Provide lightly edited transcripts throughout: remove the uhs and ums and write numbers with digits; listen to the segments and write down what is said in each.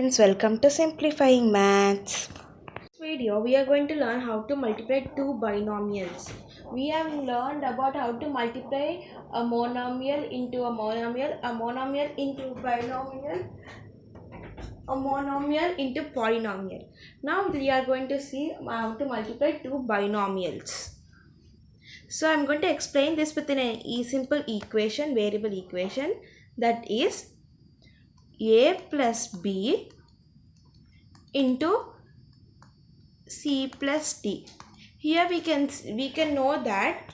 friends, welcome to Simplifying Maths. In this video, we are going to learn how to multiply two binomials. We have learned about how to multiply a monomial into a monomial into binomial, a monomial into polynomial. Now we are going to see how to multiply two binomials. So I am going to explain this with an simple equation, variable equation, that is a plus b into c plus d. Here we can know that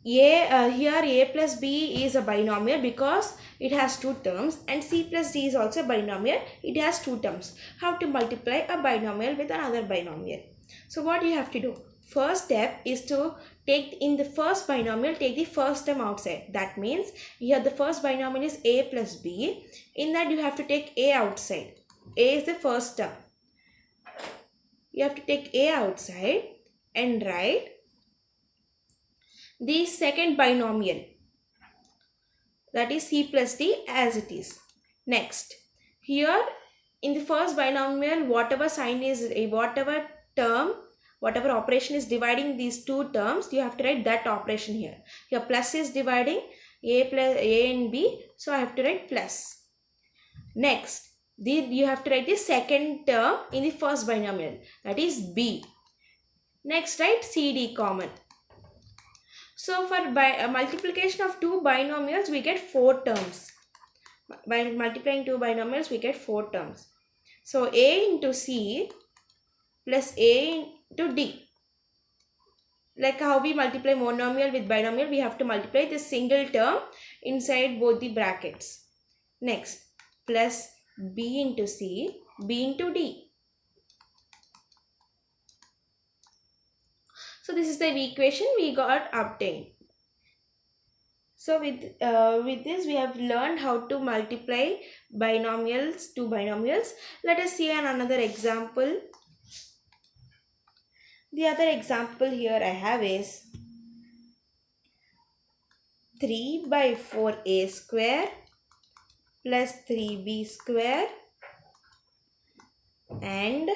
here a plus b is a binomial because it has two terms, and c plus d is also a binomial, it has two terms. How to multiply a binomial with another binomial? So what you have to do, first step is to take in the first binomial, take the first term outside. That means here the first binomial is a plus b. In that you have to take a outside. A is the first term. You have to take a outside and write the second binomial, that is c plus d, as it is. Next, here in the first binomial, whatever sign is, whatever term, whatever operation is dividing these two terms, you have to write that operation here. Here plus is dividing a and b, so I have to write plus. Next, you have to write the second term in the first binomial, that is b. Next, write cd common. So for multiplication of two binomials, we get four terms. By multiplying two binomials, we get four terms. So a into c plus a into d. Like how we multiply monomial with binomial, we have to multiply this single term inside both the brackets. Next, plus b into c, b into d. So this is the equation we got obtained. So with this we have learned how to multiply binomials, two binomials. Let us see another example. The other example here I have is 3 by 4a square plus 3b square and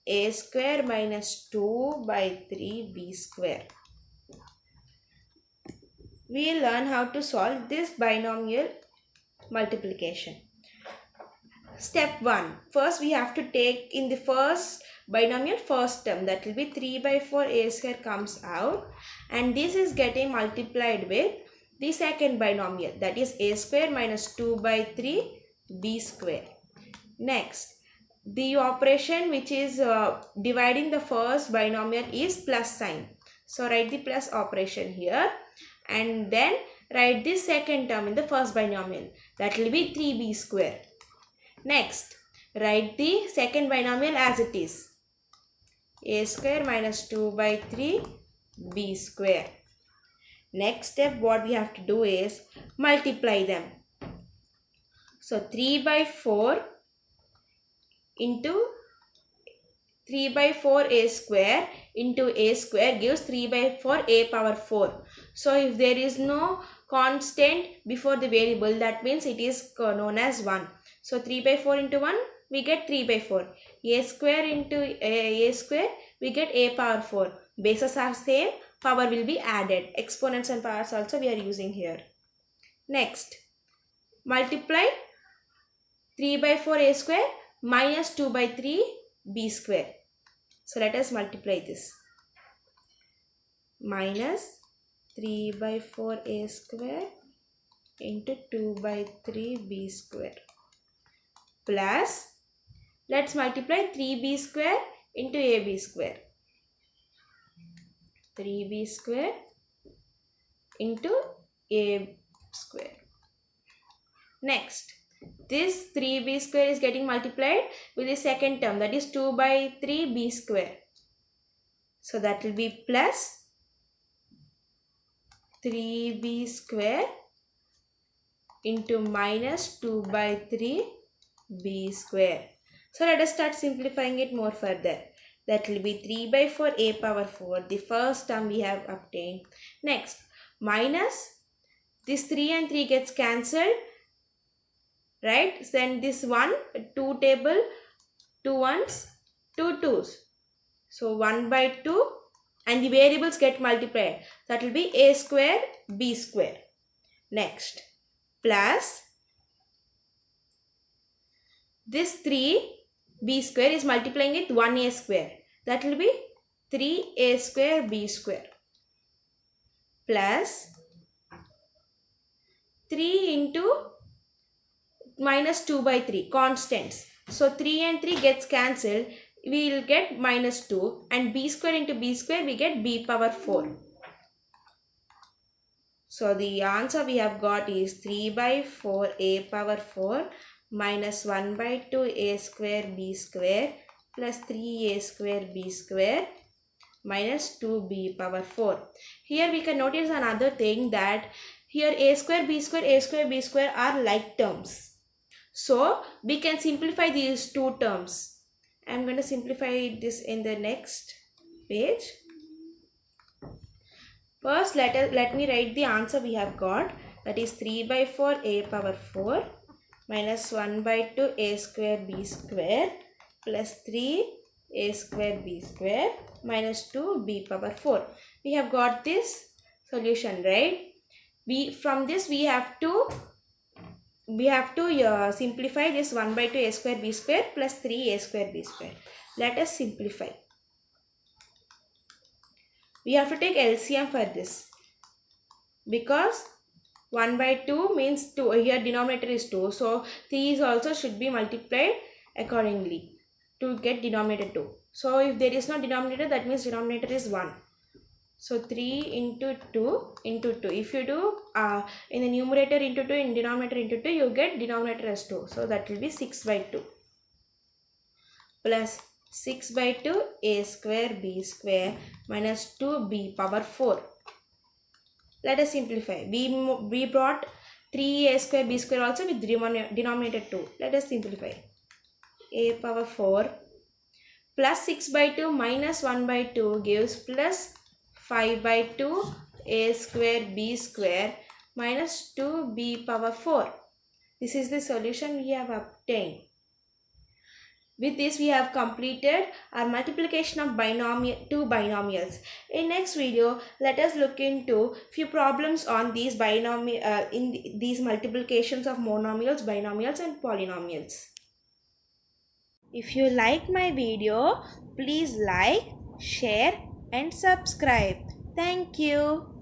a square minus 2 by 3b square. We will learn how to solve this binomial multiplication. Step 1. First we have to take in the first binomial first term, that will be 3 by 4 a square comes out, and this is getting multiplied with the second binomial, that is a square minus 2 by 3 b square. Next, the operation which is dividing the first binomial is plus sign. So write the plus operation here and then write the second term in the first binomial, that will be 3b square. Next, write the second binomial as it is, a square minus 2 by 3 b square. Next step, what we have to do is multiply them. So 3 by 4 into 3 by 4 a square into a square gives 3 by 4 a power 4. So if there is no constant before the variable, that means it is known as 1. So 3 by 4 into 1, we get 3 by 4. A square into a square, we get a power 4. Bases are same, power will be added. Exponents and powers also we are using here. Next, multiply 3 by 4 a square minus 2 by 3 b square. So let us multiply this. Minus 3 by 4 a square into 2 by 3 b square plus, let's multiply 3b square into ab square. 3b square into a square. Next, this 3b square is getting multiplied with the second term, that is 2 by 3 b square. So that will be plus 3b square into minus 2 by 3 b square. So let us start simplifying it more further. That will be 3 by 4 a power 4, the first term we have obtained. Next, minus this 3 and 3 gets cancelled. right? Then this 1, 2 table, 2 ones, 2 twos. So 1 by 2 and the variables get multiplied. That will be a square b square. Next, plus this 3b square is multiplying with 1a square. That will be 3a square b square plus 3 into minus 2 by 3 constants. So 3 and 3 gets cancelled. We will get minus 2 and b square into b square we get b power 4. So the answer we have got is 3 by 4 a power 4 minus 1 by 2 a square b square plus 3a square b square minus 2b power 4. Here we can notice another thing, that here a square b square are like terms. So we can simplify these two terms. I am going to simplify this in the next page. First let me write the answer we have got, that is 3 by 4 a power 4 minus 1 by 2 a square b square plus 3 a square b square minus 2 b power 4. We have got this solution, right? From this we have to simplify this 1 by 2 a square b square plus 3 a square b square. Let us simplify. We have to take LCM for this, because 1 by 2 means 2, here denominator is 2, so these also should be multiplied accordingly to get denominator 2. So if there is no denominator, that means denominator is 1. So 3 into 2 into 2. If you do in the numerator into 2, in denominator into 2, you get denominator as 2. So that will be 6 by 2 plus 6 by 2 a square b square minus 2b power 4. Let us simplify. We brought 3a square b square also with denominator 2. Let us simplify. A power 4 plus 6 by 2 minus 1 by 2 gives plus 5 by 2 a square b square minus 2b power 4. This is the solution we have obtained. With this we have completed our multiplication of two binomials. In next video, let us look into few problems on these these multiplications of monomials, binomials and polynomials. If you like my video, please like, share and subscribe. Thank you.